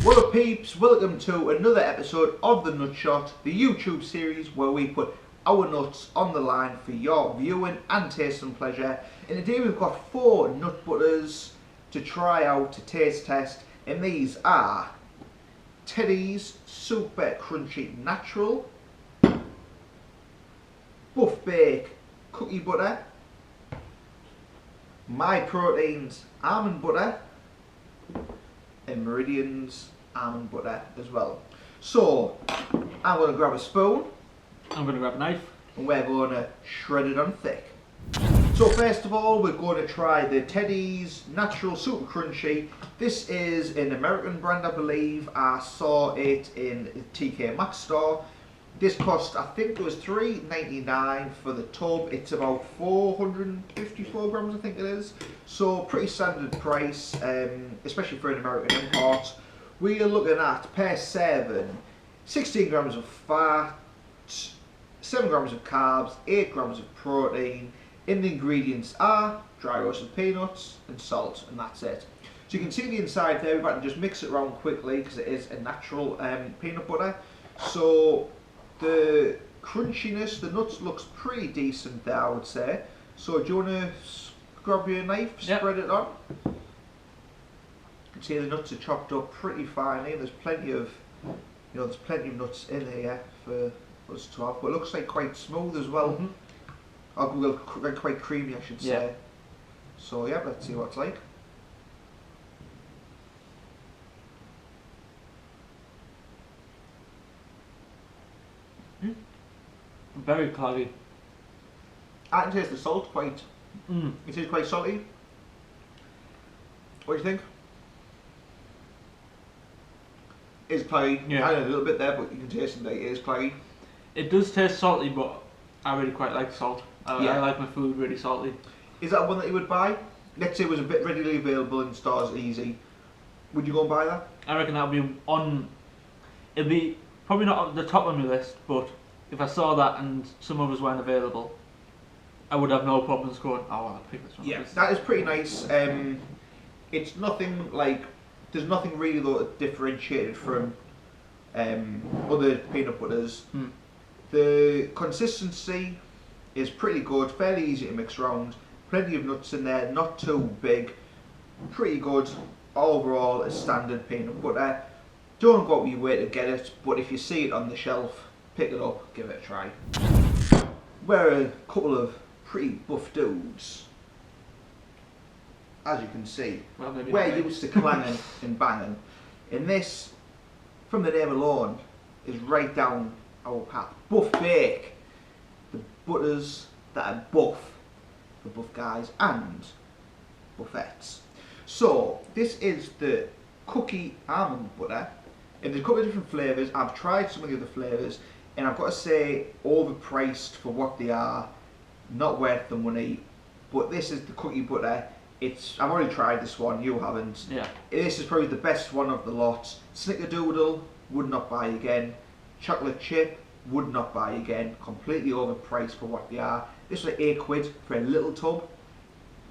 What up peeps, welcome to another episode of The Nut Shot, the YouTube series where we put our nuts on the line for your viewing and tasting pleasure. And today we've got 4 nut butters to try out, to taste test, and these are Teddy's Super Crunchy Natural, Buffbake Cookie Butter, MyProtein's Almond Butter, and Meridian's almond butter as well. So I'm going to grab a spoon. I'm going to grab a knife. And we're going to shred it on thick. So first of all, we're going to try the Teddy's Natural Super Crunchy. This is an American brand, I believe. I saw it in the TK Maxx store. This cost, I think it was $3.99 for the tub. It's about 454 grams, I think it is. So pretty standard price, especially for an American import. We are looking at per serving 16 grams of fat, 7 grams of carbs, 8 grams of protein. And the ingredients are dry roasted peanuts and salt, and that's it. So you can see the inside there. We've got to just mix it around quickly because it is a natural peanut butter. So the crunchiness, the nuts looks pretty decent there, I would say. So do you want to grab your knife, spread it on? You can see the nuts are chopped up pretty finely. There's plenty of, there's plenty of nuts in here for us to have. But it looks like quite smooth as well. Well, quite creamy, I should say. So yeah, let's see what it's like. Very cloudy. I can taste the salt quite. It is quite salty. What do you think? It's cloudy. Yeah. I know a little bit there, but you can taste it. It is cloudy. It does taste salty, but I really quite like salt. I like my food really salty. Is that one that you would buy? Let's say it was a bit readily available in stores, easy. Would you go and buy that? I reckon that'll be on. It'll be probably not at the top of my list, but if I saw that and some others weren't available, I would have no problems going, oh, I'll pick this one. Yeah, that is pretty nice. It's nothing like, there's nothing really though differentiated from other peanut butters. The consistency is pretty good, fairly easy to mix around. Plenty of nuts in there, not too big. Pretty good overall, a standard peanut butter. Don't go out of your way to get it, but if you see it on the shelf, pick it up, give it a try. We're a couple of pretty buff dudes. As you can see, Well, maybe we're not. used to clanging and banging. And this, from the name alone, is right down our path. Buffbake. The butters that are buff, for buff guys and buffettes. So, this is the cookie almond butter. And there's a couple of different flavours. I've tried some of the other flavours, and I've got to say, overpriced for what they are, not worth the money. But this is the cookie butter. I've already tried this one, you haven't. Yeah. This is probably the best one of the lot. Snickerdoodle, would not buy again. Chocolate chip, would not buy again. Completely overpriced for what they are. This was like £8 for a little tub.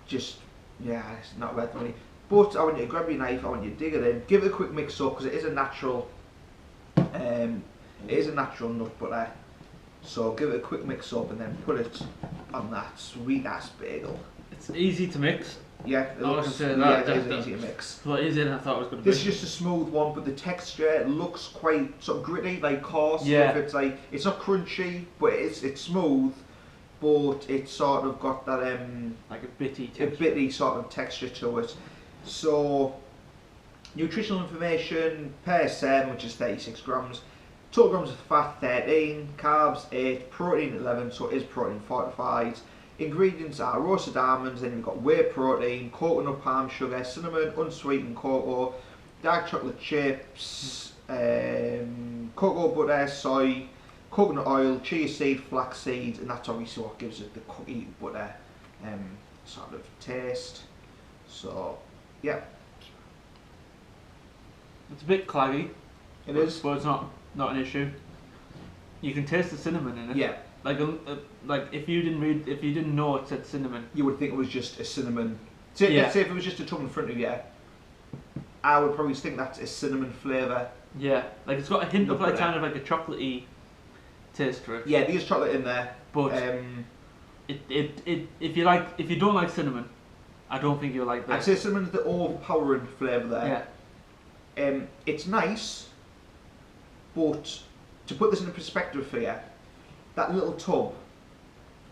Just, yeah, it's not worth the money. But I want you to grab your knife, I want you to dig it in, give it a quick mix up because it is a natural nut butter. So give it a quick mix up and then put it on that sweet ass bagel. It's easy to mix. Yeah, it is easy to mix. It's a lot easier than I thought it was going to be. This is just a smooth one, but the texture looks quite sort of gritty, like coarse. Yeah. If it's like, it's not crunchy, but it's smooth, but it's sort of got that like a bitty texture. a bitty sort of texture to it. So, nutritional information per serve, which is 36 grams. Total grams of fat 13, carbs 8, protein 11, so it is protein fortified. Ingredients are roasted almonds, then you've got whey protein, coconut palm sugar, cinnamon, unsweetened cocoa, dark chocolate chips, cocoa butter, soy, coconut oil, chia seed, flax seeds, and that's obviously what gives it the cookie butter sort of taste. So, yeah. It's a bit claggy. It is. But it's not an issue. You can taste the cinnamon in it. Yeah. Like if you didn't know it said cinnamon, You would think it was just a cinnamon. Say, Yeah. Let's say if it was just a tub in front of you, I would probably think that's a cinnamon flavour. Yeah, like it's got a hint of Nut like butter. kind of like a chocolatey taste to it. Yeah, there's chocolate in there. But if you don't like cinnamon, I don't think you'll like I'd this. say cinnamon's the overpowering flavour there. Yeah. It's nice, but to put this into perspective for you, that little tub,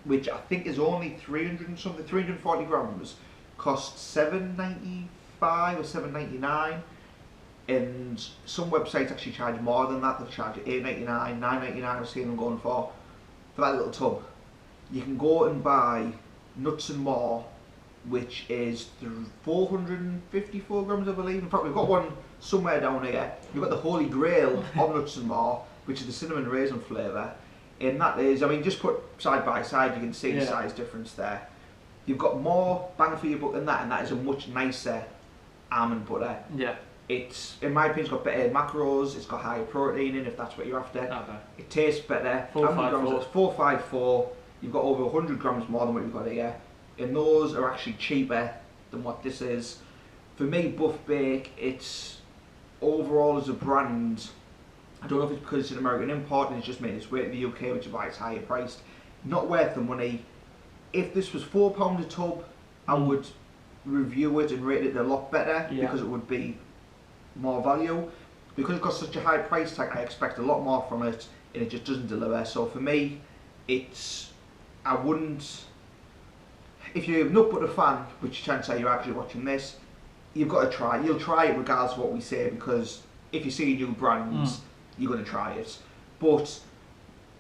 which I think is only 300 and something, 340 grams, costs $7.95 or $7.99, and some websites actually charge more than that. They'll charge $8.99, $9.99. I've seen them going for that little tub. You can go and buy Nuts and More, which is 454 grams, I believe. In fact, we've got one somewhere down here. You've got the Holy Grail of Nuts and More, which is the cinnamon raisin flavour. And that is, I mean, just put side by side, you can see the size difference there. You've got more bang for your buck than that, and that is a much nicer almond butter. Yeah. It's, in my opinion, it's got better macros, it's got higher protein in, if that's what you're after. Okay. It tastes better. 454. It's 454. You've got over 100 grams more than what you've got here. And those are actually cheaper than what this is. For me, Buffbake, it's overall as a brand, I don't know if it's because it's an American import and it's just made its way to the UK, which is why it's higher priced. Not worth the money. If this was £4 a tub, I would review it and rate it a lot better because it would be more value. Because it's got such a high price tag, I expect a lot more from it, and it just doesn't deliver. So for me, I wouldn't. If you're a nut butter fan, which chances are you're actually watching this, you've got to try. You'll try it regardless of what we say, because if you see new brands, you're going to try it. But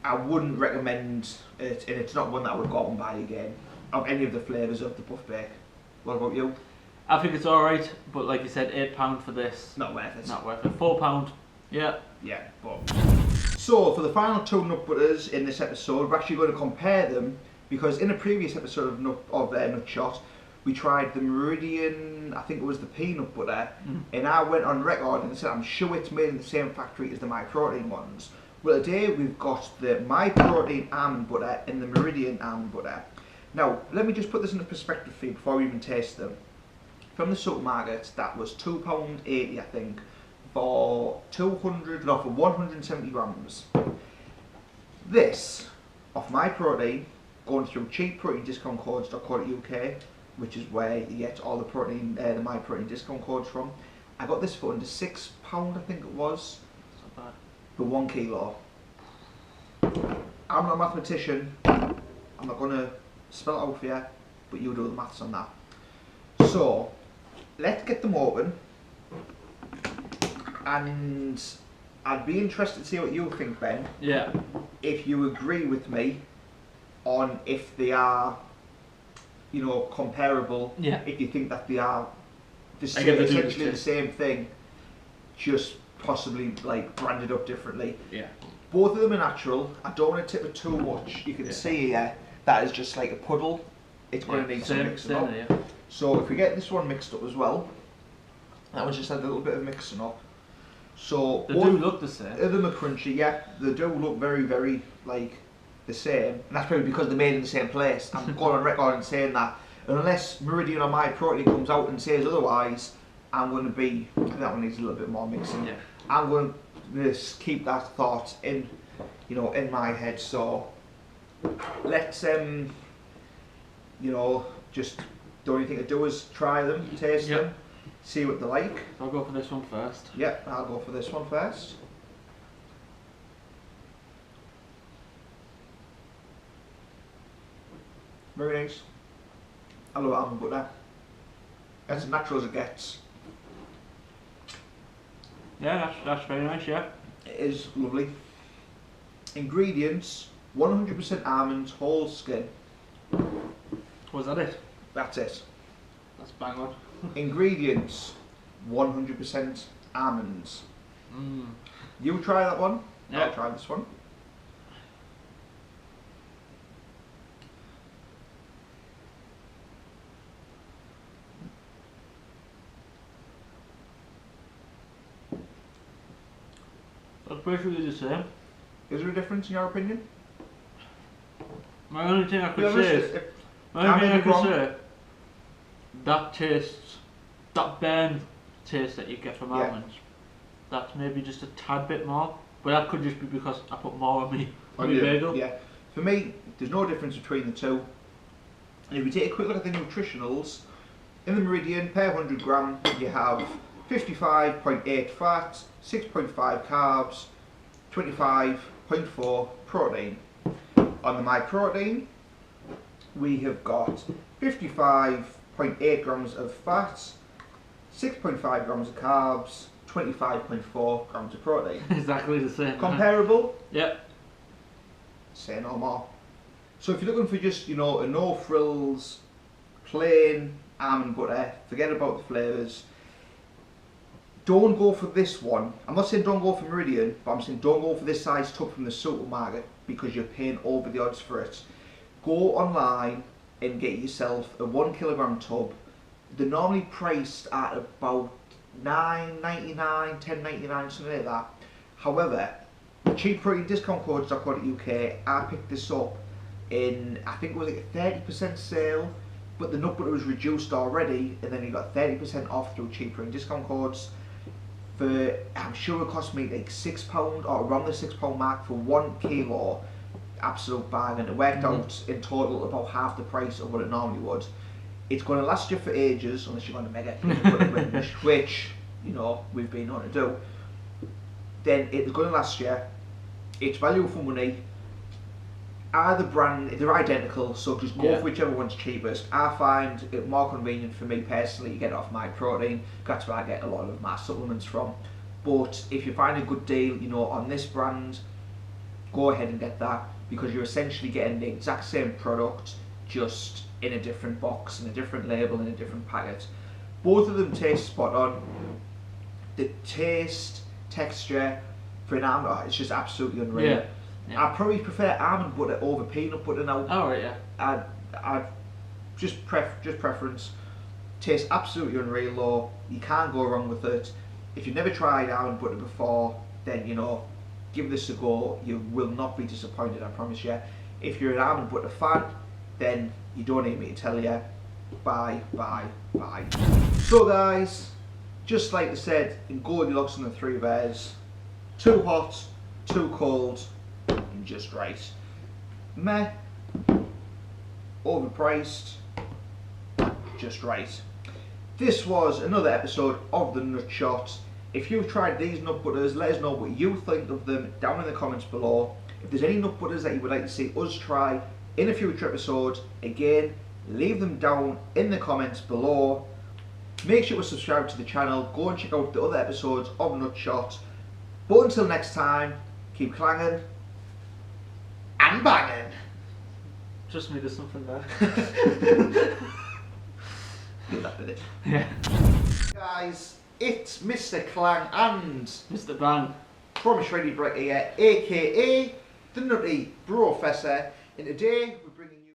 I wouldn't recommend it, and it's not one that I would go out and buy again, of any of the flavours of the Buffbake. What about you? I think it's alright, but like you said, £8 for this. Not worth it. Not worth it. £4. Yeah. Yeah, but. So, for the final two nut butters in this episode, we're actually going to compare them, because in a previous episode of Nut Shot, we tried the Meridian, I think it was the peanut butter, and I went on record and said I'm sure it's made in the same factory as the MyProtein ones. Well, today we've got the MyProtein almond butter and the Meridian almond butter. Now, let me just put this into perspective for you before we even taste them. From the supermarket, that was £2.80, I think, for 170 grams. This, off MyProtein, going through cheapproteindiscountcodes.co.uk, which is where you get all the protein, the MyProtein discount codes from. I got this for under £6, I think it was, for 1 kilo. I'm not a mathematician. I'm not going to spell it out for you, but you do the maths on that. So, let's get them open, and I'd be interested to see what you think, Ben. Yeah. If you agree with me on if they are, you know, comparable. Yeah. If you think that they are essentially the same thing, just possibly like branded up differently. Yeah. Both of them are natural. I don't want to tip it too much. You can see here that is just like a puddle. It's going to need some mixing up. Yeah. So if we get this one mixed up as well, that one's just had a little bit of mixing up. So They do look the same. Other than the crunchy, yeah, they do look very, very like the same, and that's probably because they're made in the same place. I'm going on record and saying that, and unless Meridian or MyProtein comes out and says otherwise, I'm going to be. I think that one needs a little bit more mixing. Yeah. I'm going to just keep that thought in, you know, in my head. So let's you know, just the only thing to do is try them, taste them, see what they're like. So I'll go for this one first. Yep, I'll go for this one first. Very nice. I love almond butter. That's as natural as it gets. Yeah, that's very nice, yeah. It is lovely. Ingredients: 100% almonds, whole skin. Was that it? That's it. That's bang on. Ingredients: 100% almonds. Mm. You try that one. Yeah. I'll try this one. That's basically the same. Is there a difference in your opinion? My only thing I could Yeah, say listen, is, that burn taste that you get from Yeah. almonds. That's maybe just a tad bit more, but that could just be because I put more on me On your- bagel. Yeah. For me, there's no difference between the two. And if you take a quick look at the nutritionals, in the Meridian, per 100 gram, you have 55.8 fat, 6.5 carbs, 25.4 protein. On the MyProtein, we have got 55.8 grams of fat, 6.5 grams of carbs, 25.4 grams of protein. Exactly the same. Comparable? Yep. Say no more. So if you're looking for just, a no frills, plain almond butter, forget about the flavours, don't go for this one. I'm not saying don't go for Meridian, but I'm saying don't go for this size tub from the supermarket because you're paying over the odds for it. Go online and get yourself a 1 kilogram tub. They're normally priced at about $9.99, $10.99, something like that. However, cheapproteindiscountcodes.co.uk, I picked this up in, I think it was like a 30% sale, but the nut butter was reduced already, and then you got 30% off through Cheap Protein discount codes. For, I'm sure it cost me like £6 or around the £6 mark for 1 kilo. Absolute bargain. It worked out in total about half the price of what it normally would. It's going to last you for ages, unless you're going to make it peanut butter blend, which, we've been on to do. Then it's going to last you. It's value for money. Either brand, they're identical, so just go for whichever one's cheapest. I find it more convenient for me personally to get it off MyProtein. That's where I get a lot of my supplements from. But if you find a good deal, on this brand, go ahead and get that, because you're essentially getting the exact same product, just in a different box, in a different label, in a different packet. Both of them taste spot on. The taste, texture for an almond, it's just absolutely unreal. Yeah. Yeah. I probably prefer almond butter over peanut butter now. Oh right, yeah. I just preference. Tastes absolutely unreal though. You can't go wrong with it. If you've never tried almond butter before, then give this a go. You will not be disappointed, I promise you. If you're an almond butter fan, then you don't need me to tell you. Bye. So guys, just like I said in Goldilocks and the Three Bears, too hot, too cold, and just right. Meh, overpriced, just right. This was another episode of the Nut Shot. If you've tried these nut butters, let us know what you think of them down in the comments below. If there's any nut butters that you would like to see us try in a future episode, again, leave them down in the comments below. Make sure to subscribe to the channel, go and check out the other episodes of Nut Shot. But until next time, keep clanging and banging. Just me, there's something there. Do that with it. Yeah. Guys, it's Mr. Clang and Mr. Bang. from shreddybrek here, aka the Nutty Professor, and today